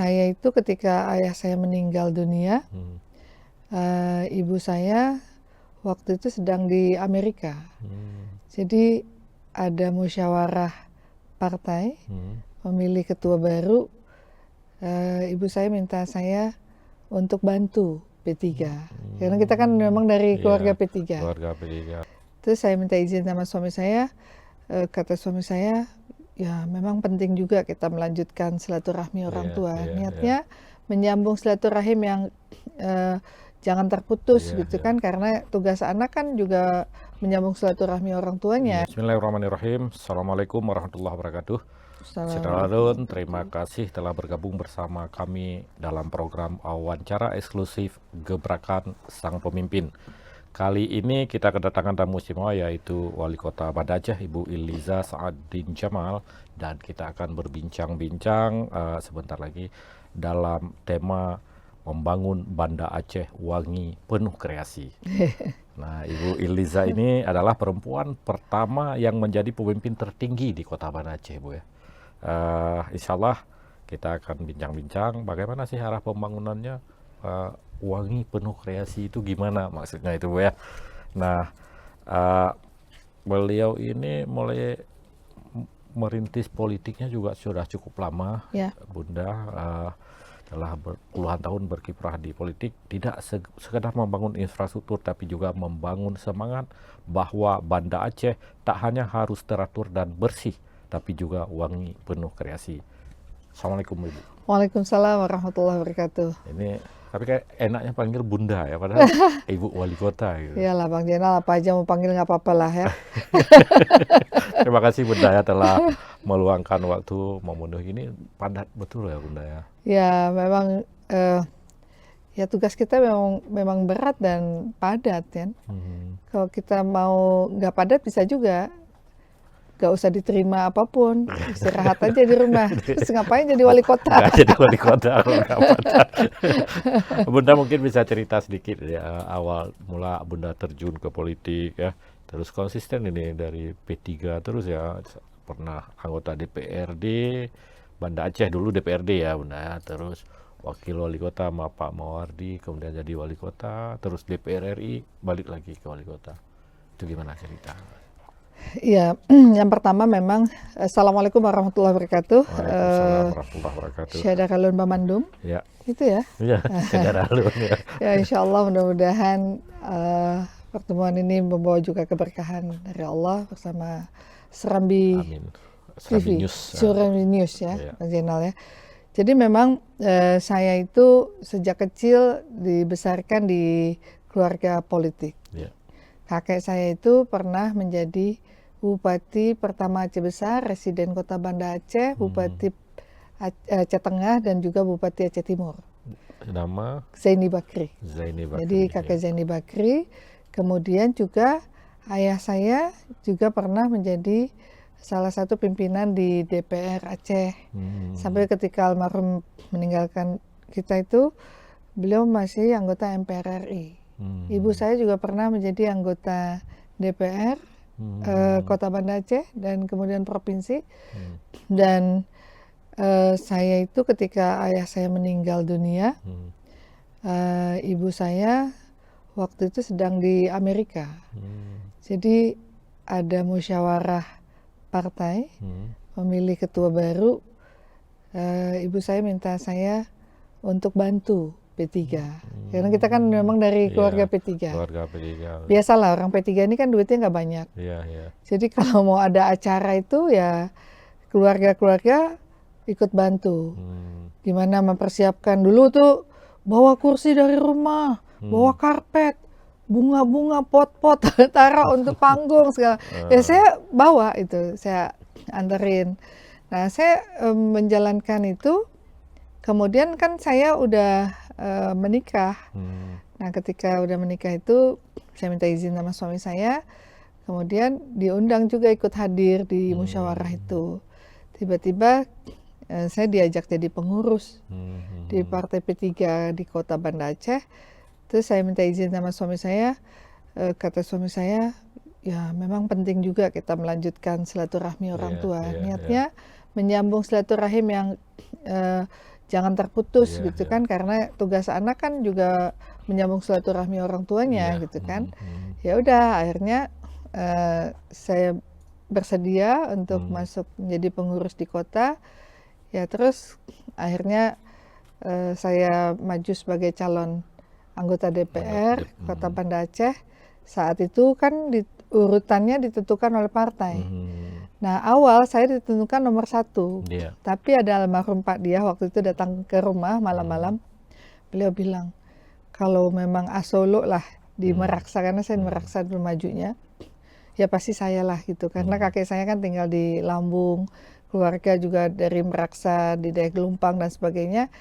Saya itu ketika ayah saya meninggal dunia, ibu saya waktu itu sedang di Amerika. Jadi ada musyawarah partai, memilih ketua baru. Ibu saya minta saya untuk bantu P3. Karena kita kan memang dari keluarga P3. Keluarga P3. Terus saya minta izin sama suami saya, kata suami saya, ya memang penting juga kita melanjutkan silaturahmi orang tua. Niatnya menyambung silaturahim yang jangan terputus gitu kan, karena tugas anak kan juga menyambung silaturahmi orang tuanya. Bismillahirrahmanirrahim. Assalamualaikum warahmatullahi wabarakatuh. Saudara-saudara, terima kasih telah bergabung bersama kami dalam program wawancara eksklusif Gebrakan Sang Pemimpin. Kali ini kita kedatangan tamu istimewa yaitu Wali Kota Banda Aceh, Ibu Iliza Sa'adin Jamal, dan kita akan berbincang-bincang sebentar lagi dalam tema membangun Banda Aceh Wangi Penuh Kreasi. Nah, Ibu Iliza ini adalah perempuan pertama yang menjadi pemimpin tertinggi di Kota Banda Aceh, Bu ya. Insya Allah kita akan bincang-bincang bagaimana sih arah pembangunannya, wangi penuh kreasi itu gimana maksudnya itu, Bu ya. Nah, beliau ini mulai merintis politiknya juga sudah cukup lama, ya. Bunda telah puluhan tahun berkiprah di politik, tidak sekedar membangun infrastruktur tapi juga membangun semangat bahwa Banda Aceh tak hanya harus teratur dan bersih tapi juga wangi penuh kreasi. Assalamualaikum, Ibu. Waalaikumsalam warahmatullahi wabarakatuh. Ini tapi kayak enaknya panggil Bunda ya, padahal Ibu Wali Kota gitu. Iyalah Bang Jenal, apa aja mau panggil nggak apa-apa lah ya. Terima kasih Bunda ya telah meluangkan waktu memenuhi ini, padat betul ya Bunda ya. Ya memang ya tugas kita memang berat dan padat kan. Kalau kita mau nggak padat bisa juga gak usah diterima apapun, istirahat aja di rumah. Terus ngapain jadi wali kota? Nggak jadi wali kota. Bunda mungkin bisa cerita sedikit ya, awal mula Bunda terjun ke politik ya, terus konsisten ini dari P3 terus ya, pernah anggota DPRD Banda Aceh dulu, DPRD ya Bunda ya, terus wakil wali kota sama Pak Mawardi, kemudian jadi wali kota, terus DPR RI, balik lagi ke wali kota. Itu gimana cerita? Ya, yang pertama memang Assalamualaikum warahmatullahi wabarakatuh. Waalaikumsalam warahmatullahi wabarakatuh. Syadaralun Bamandum. Ya. Itu ya. Iya, Syadaralun ya. Ya, insya Allah mudah-mudahan pertemuan ini membawa juga keberkahan dari Allah bersama Serambi TV, Serambi News ya, Bang Jenal ya. Jadi memang saya itu sejak kecil dibesarkan di keluarga politik. Ya. Kakek saya itu pernah menjadi Bupati pertama Aceh Besar, Residen Kota Banda Aceh, Bupati Aceh Tengah, dan juga Bupati Aceh Timur. Nama? Zaini Bakri. Zaini Bakri. Jadi kakek Zaini Bakri. Kemudian juga ayah saya juga pernah menjadi salah satu pimpinan di DPR Aceh. Sampai ketika almarhum meninggalkan kita itu, beliau masih anggota MPR RI. Ibu saya juga pernah menjadi anggota DPR Kota Banda Aceh dan kemudian provinsi. Dan saya itu ketika ayah saya meninggal dunia, ibu saya waktu itu sedang di Amerika. Jadi ada musyawarah partai, memilih ketua baru. Ibu saya minta saya untuk bantu P3. Karena kita kan memang dari keluarga P3. Keluarga P3. Biasalah orang P3 ini kan duitnya nggak banyak. Jadi kalau mau ada acara itu ya keluarga-keluarga ikut bantu. Gimana mempersiapkan dulu tuh, bawa kursi dari rumah, bawa karpet, bunga-bunga, pot-pot, taruh untuk panggung segala. Ya saya bawa itu, saya anterin. Nah saya menjalankan itu. Kemudian kan saya udah menikah. Nah ketika udah menikah itu saya minta izin sama suami saya, kemudian diundang juga ikut hadir di musyawarah itu. Tiba-tiba saya diajak jadi pengurus di Partai P3 di Kota Banda Aceh. Terus saya minta izin sama suami saya, kata suami saya, ya memang penting juga kita melanjutkan silaturahmi orang tua. Niatnya menyambung silaturahim yang jangan terputus gitu kan, karena tugas anak kan juga menyambung silaturahmi orang tuanya gitu kan. Ya udah, akhirnya saya bersedia untuk masuk menjadi pengurus di kota. Ya terus akhirnya saya maju sebagai calon anggota DPR Kota Banda Aceh. Saat itu kan urutannya ditentukan oleh partai. Nah awal saya ditentukan nomor 1, tapi ada almarhum Pak Diah waktu itu datang ke rumah malam-malam. Beliau bilang, kalau memang Asolo lah di Meraksa, karena saya Meraksa dulu majunya, ya pasti saya lah gitu. Karena kakek saya kan tinggal di Lambung, keluarga juga dari Meraksa, di daerah Gelumpang dan sebagainya.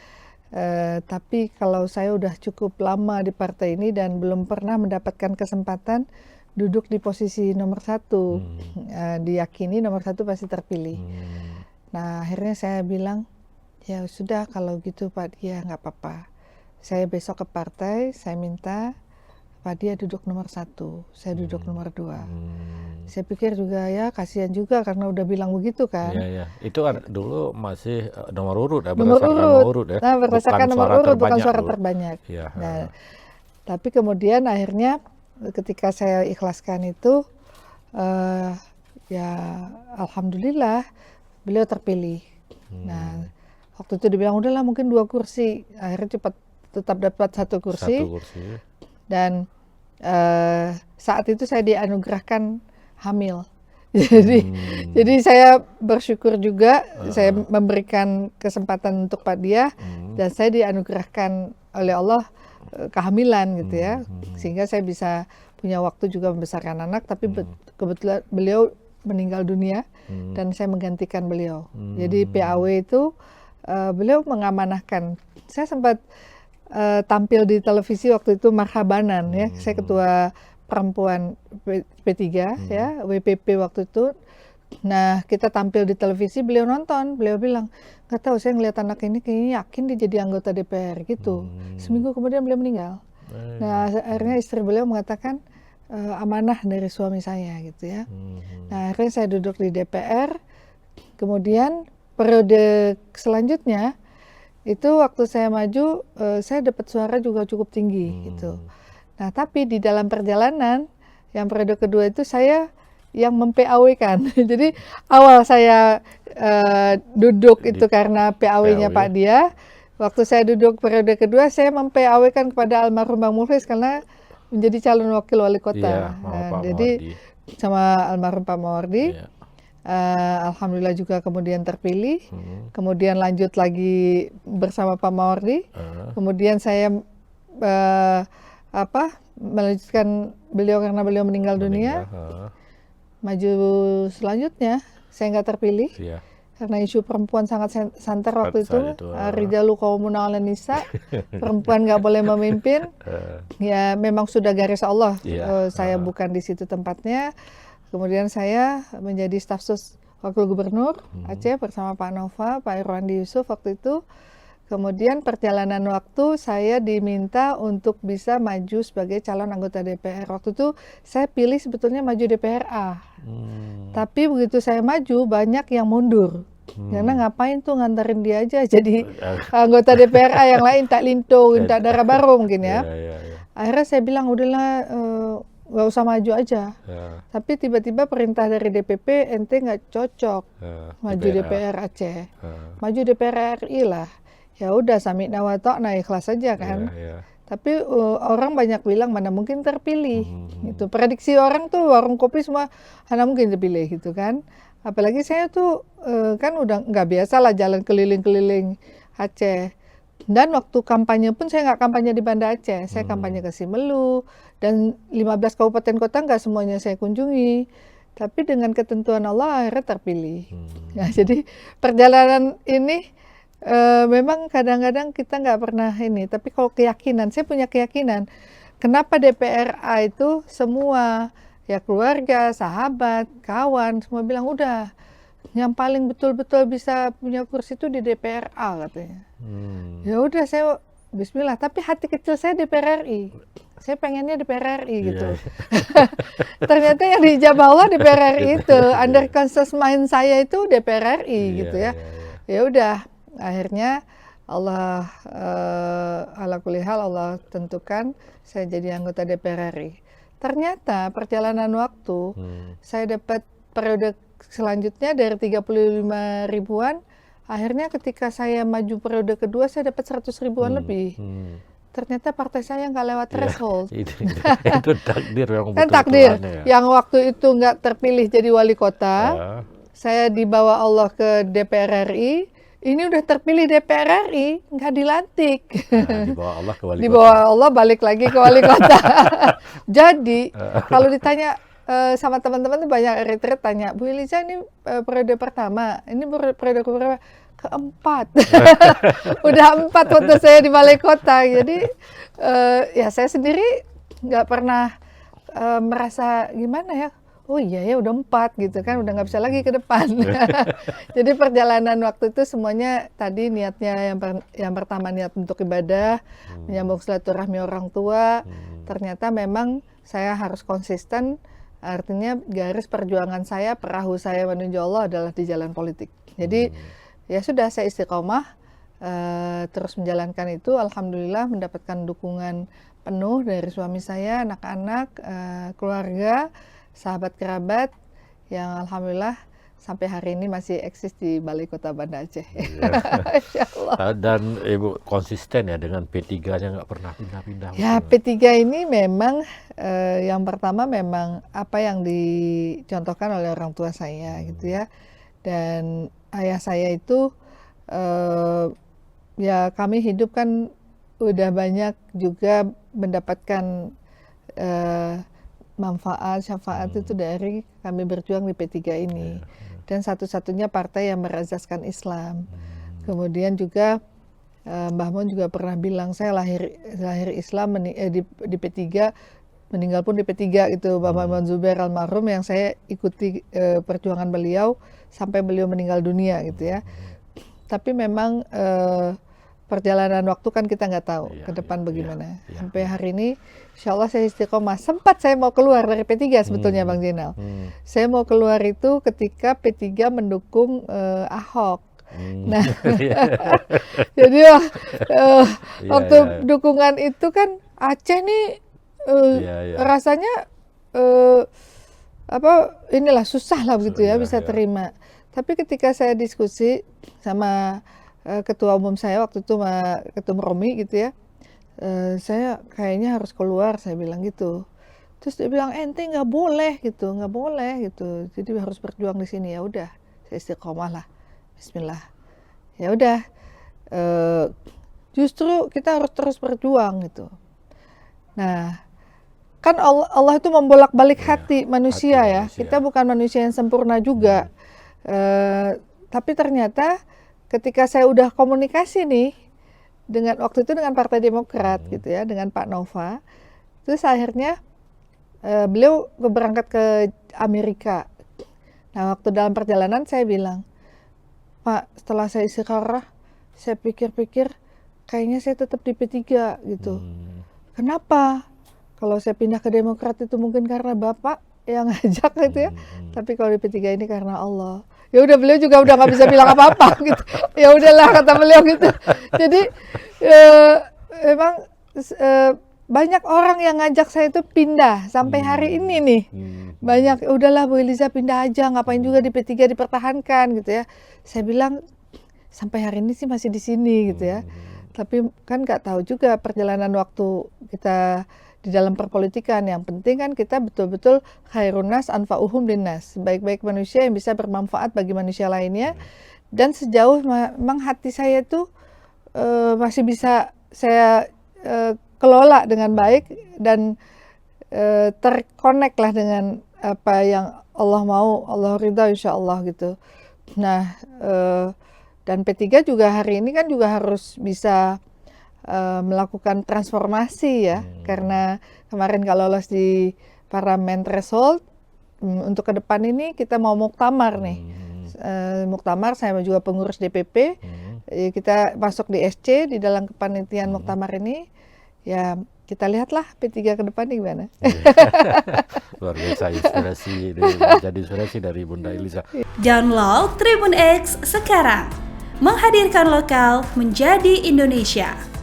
Tapi kalau saya udah cukup lama di partai ini dan belum pernah mendapatkan kesempatan duduk di posisi nomor 1, diyakini nomor 1 pasti terpilih. Nah akhirnya saya bilang, ya sudah kalau gitu Pak Diah nggak apa-apa. Saya besok ke partai, saya minta Pak Diah duduk nomor 1, saya duduk nomor 2. Saya pikir juga ya kasihan juga karena udah bilang begitu kan. Itu dulu masih nomor urut ya, nomor urut ya. Nah, berdasarkan nomor urut, bukan suara terbanyak. Nah, tapi kemudian akhirnya ketika saya ikhlaskan itu, ya alhamdulillah beliau terpilih. Nah, waktu itu dibilang udahlah mungkin 2 kursi, akhirnya tetap dapat 1 kursi. Dan saat itu saya dianugerahkan hamil. Jadi saya bersyukur juga, saya memberikan kesempatan untuk Pak Diah, dan saya dianugerahkan oleh Allah kehamilan gitu ya, sehingga saya bisa punya waktu juga membesarkan anak. Tapi kebetulan beliau meninggal dunia dan saya menggantikan beliau. Jadi PAW itu beliau mengamanahkan. Saya sempat tampil di televisi waktu itu marhabanan ya, saya ketua perempuan P3 ya, WPP waktu itu. Nah kita tampil di televisi, beliau nonton, beliau bilang, nggak tahu saya ngeliat anak ini kayaknya yakin dia jadi anggota DPR gitu. Seminggu kemudian beliau meninggal. Nah akhirnya istri beliau mengatakan, amanah dari suami saya gitu ya. Nah akhirnya saya duduk di DPR. Kemudian periode selanjutnya itu waktu saya maju, saya dapat suara juga cukup tinggi gitu. Nah tapi di dalam perjalanan yang periode kedua itu saya yang mem-PAW-kan. Jadi awal saya duduk itu karena PAW-nya Pak Diah. Waktu saya duduk periode kedua saya mem-PAW-kan kepada almarhum Bang Mukhlis karena menjadi calon wakil wali kota. Jadi sama almarhum Pak Mawardi. Alhamdulillah juga kemudian terpilih. Kemudian lanjut lagi bersama Pak Mawardi. Kemudian saya melanjutkan beliau karena beliau meninggal dunia. Maju selanjutnya saya nggak terpilih karena isu perempuan sangat santer waktu itu. Rijalu qawmun 'alan nisa, perempuan nggak boleh memimpin. Ya memang sudah garis Allah. Saya bukan di situ tempatnya. Kemudian saya menjadi staf sus wakil gubernur Aceh bersama Pak Nova, Pak Irwandi Yusuf waktu itu. Kemudian perjalanan waktu saya diminta untuk bisa maju sebagai calon anggota DPR. Waktu itu saya pilih sebetulnya maju DPRA. Tapi begitu saya maju banyak yang mundur. Karena ngapain tuh nganterin dia aja jadi anggota DPRA, yang lain tak linto, tak darah baru mungkin ya. Akhirnya saya bilang udahlah nggak usah maju aja. Tapi tiba-tiba perintah dari DPP, ente nggak cocok maju DPR Aceh. Maju DPR RI lah. Ya udah sami'na wa ta'na, ikhlas saja kan. Tapi orang banyak bilang mana mungkin terpilih. Itu prediksi orang tuh warung kopi semua mana mungkin terpilih gitu kan. Apalagi saya tuh kan udah nggak biasa lah jalan keliling-keliling Aceh. Dan waktu kampanye pun saya nggak kampanye di Banda Aceh, saya kampanye ke Simelu dan 15 kabupaten kota nggak semuanya saya kunjungi. Tapi dengan ketentuan Allah akhirnya terpilih. Nah jadi perjalanan ini memang kadang-kadang kita nggak pernah ini, tapi kalau keyakinan, saya punya keyakinan. Kenapa DPRA itu semua ya keluarga, sahabat, kawan semua bilang udah yang paling betul-betul bisa punya kursi itu di DPRA katanya. Ya udah saya Bismillah, tapi hati kecil saya DPR RI. Saya pengennya DPR RI gitu. Ternyata yang dijabah Allah DPR RI itu, under conscious mind saya itu DPR RI gitu ya. Ya udah. Akhirnya Allah ala kulli hal Allah tentukan saya jadi anggota DPR RI. Ternyata perjalanan waktu saya dapat periode selanjutnya dari 35 ribuan, akhirnya ketika saya maju periode kedua saya dapat 100 ribuan lebih. Ternyata partai saya nggak lewat threshold. Itu takdir yang kan takdir. Yang waktu itu nggak terpilih jadi wali kota, saya dibawa Allah ke DPR RI. Ini udah terpilih DPR RI, nggak dilantik. Dibawa Allah ke wali kota. Dibawa Allah balik lagi ke wali kota. Jadi kalau ditanya sama teman-teman tuh banyak retret tanya, Bu Eliza ini periode pertama, ini periode keberapa? Keempat. Udah 4 waktu saya di balai kota. Jadi ya saya sendiri nggak pernah merasa gimana ya. Oh iya ya udah 4 gitu kan, udah nggak bisa lagi ke depan. Jadi perjalanan waktu itu semuanya tadi niatnya yang pertama niat untuk ibadah, menyambung silaturahmi orang tua. Ternyata memang saya harus konsisten, artinya garis perjuangan saya, perahu saya menuju Allah adalah di jalan politik. Jadi ya sudah saya istiqomah terus menjalankan itu. Alhamdulillah mendapatkan dukungan penuh dari suami saya, anak-anak, keluarga, sahabat kerabat yang alhamdulillah sampai hari ini masih eksis di Balai Kota Banda Aceh. Insyaallah. Dan Ibu konsisten ya dengan P3-nya nggak pernah pindah-pindah. Ya P3 ini memang yang pertama memang apa yang dicontohkan oleh orang tua saya gitu ya. Dan ayah saya itu ya kami hidup kan udah banyak juga mendapatkan manfaat, syafaat itu dari kami berjuang di P3 ini. Dan satu-satunya partai yang merazaskan Islam. Kemudian juga Mbah Mun juga pernah bilang, saya lahir Islam di P3, meninggal pun di P3 itu. Bapak Mun Zubair almarhum yang saya ikuti perjuangan beliau sampai beliau meninggal dunia gitu ya. Tapi memang perjalanan waktu kan kita nggak tahu ke depan bagaimana. Sampai hari ini, insya Allah saya istiqomah. Sempat saya mau keluar dari P3 sebetulnya Bang Zainal. Saya mau keluar itu ketika P3 mendukung Ahok. Nah, jadi waktu dukungan itu kan Aceh nih rasanya inilah susah lah begitu ya bisa terima. Tapi ketika saya diskusi sama ketua umum saya waktu itu Ketum Romi gitu ya, saya kayaknya harus keluar, saya bilang gitu. Terus dia bilang ente nggak boleh gitu, jadi harus berjuang di sini. Ya udah, saya istiqomah lah, Bismillah. Ya udah, justru kita harus terus berjuang gitu. Nah, kan Allah itu membolak-balik hati manusia ya. Kita bukan manusia yang sempurna juga, tapi ternyata ketika saya udah komunikasi nih dengan waktu itu dengan Partai Demokrat gitu ya, dengan Pak Nova, terus akhirnya beliau berangkat ke Amerika. Nah waktu dalam perjalanan saya bilang, Pak setelah saya istikharah, saya pikir-pikir kayaknya saya tetap di P3 gitu. Kenapa? Kalau saya pindah ke Demokrat itu mungkin karena Bapak yang ngajak gitu ya, tapi kalau di P3 ini karena Allah. Ya udah beliau juga udah nggak bisa bilang apa-apa gitu. Ya udahlah kata beliau gitu. Jadi memang banyak orang yang ngajak saya itu pindah sampai hari ini nih. Banyak udahlah Bu Eliza pindah aja, ngapain juga di P3 dipertahankan gitu ya. Saya bilang sampai hari ini sih masih di sini gitu ya. Tapi kan nggak tahu juga perjalanan waktu kita di dalam perpolitikan. Yang penting kan kita betul-betul khairun nas anfa'uhum linnas, baik-baik manusia yang bisa bermanfaat bagi manusia lainnya. Dan sejauh memang hati saya itu masih bisa saya kelola dengan baik dan terkonek lah dengan apa yang Allah mau, Allah ridha insya Allah gitu. Nah dan P3 juga hari ini kan juga harus bisa melakukan transformasi ya, karena kemarin kalau lolos di Parlemen threshold, untuk ke depan ini kita mau muktamar nih. Muktamar, saya juga pengurus DPP, kita masuk di SC di dalam kepanitiaan muktamar ini, ya kita lihatlah P3 ke depan gimana. Luar biasa jadi inspirasi dari Bunda Eliza. Download Tribun X sekarang, menghadirkan lokal menjadi Indonesia.